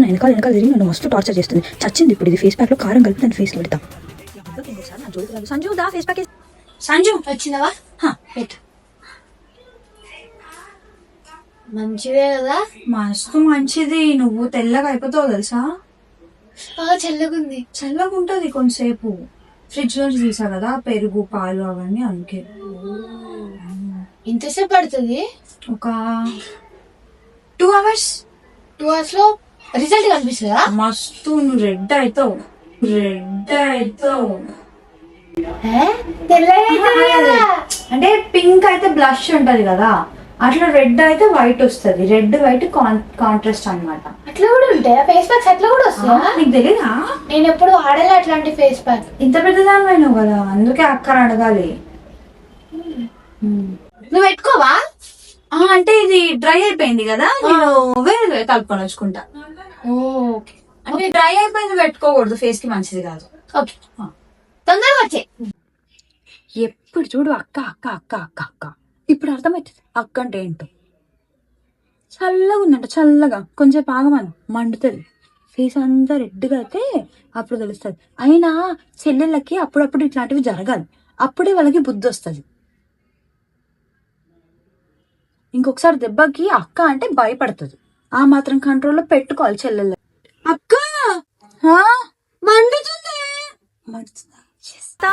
వెనకాల వెనకాల తిరిగి నన్ను మస్తు టార్చర్ చేస్తుంది. చచ్చింది ఇప్పుడు ఇది. ఫేస్ ప్యాక్ లో కారం కలిపి దాన్ని ఫేస్ లో పెడతా. సంజు దా ఫేస్ ప్యాక్. సంజు వచ్చినవా? పెట్టు. మంచిదే కదా? మస్తు మంచిది. నువ్వు తెల్లగా అయిపోతావు తెలుసా. చల్లగుంది. చల్లగా ఉంటది కొంతసేపు. ఫ్రిడ్జ్ లోంచి తీసా కదా పెరుగు పాలు అవన్నీ, అందుకే. ఇంతసేపు పడుతుంది? ఒక 2 hours. 2 hours లో రిజల్ట్ కనిపిస్తుందా? మస్తు. నువ్వు రెడ్ అవుతావు. అంటే పింక్ అయితే బ్లష్ ఉంటది కదా, అట్లా రెడ్ అయితే వైట్ వస్తుంది. రెడ్ వైట్ కాంట్రాస్ట్ అన్నమాట. అట్లా కూడా ఉంటాయా ఫేస్ ప్యాక్స్? అట్లా కూడా వస్తాయా? నీకు తెలీదా? నేను ఎప్పుడు వాడలే అట్లాంటి ఫేస్ ప్యాక్. ఇంత పెద్దదాని అయినావు కదా, అందుకే అక్కని అడగాలి. నువ్వు పెట్టుకోవా? అంటే ఇది డ్రై అయిపోయింది కదా, నేను వేరే కలుపుకొని వచ్చుకుంటా. ఓకే. అంటే డ్రై అయిపోయింది పెట్టుకోకూడదు, ఫేస్ కి మంచిది కాదు. ఓకే, తొందరగా వచ్చే. ఎప్పుడు చూడు అక్క అక్క అక్క అక్క అక్క. ఇప్పుడు అర్థమవుతుంది అక్క అంటే ఏంటో. చల్లగా ఉందంట, చల్లగా కొంచెం ఆగమను, మండుతుంది. ఫేస్ అంతా రెడ్గా అయితే అప్పుడు తెలుస్తుంది. అయినా చెల్లెళ్ళకి అప్పుడప్పుడు ఇట్లాంటివి జరగాలి, అప్పుడే వాళ్ళకి బుద్ధి వస్తుంది. ఇంకొకసారి దెబ్బకి అక్క అంటే భయపడుతుంది. ఆ మాత్రం కంట్రోల్లో పెట్టుకోవాలి చెల్లెళ్ళ. అక్క మండుతుంది. చేస్తా.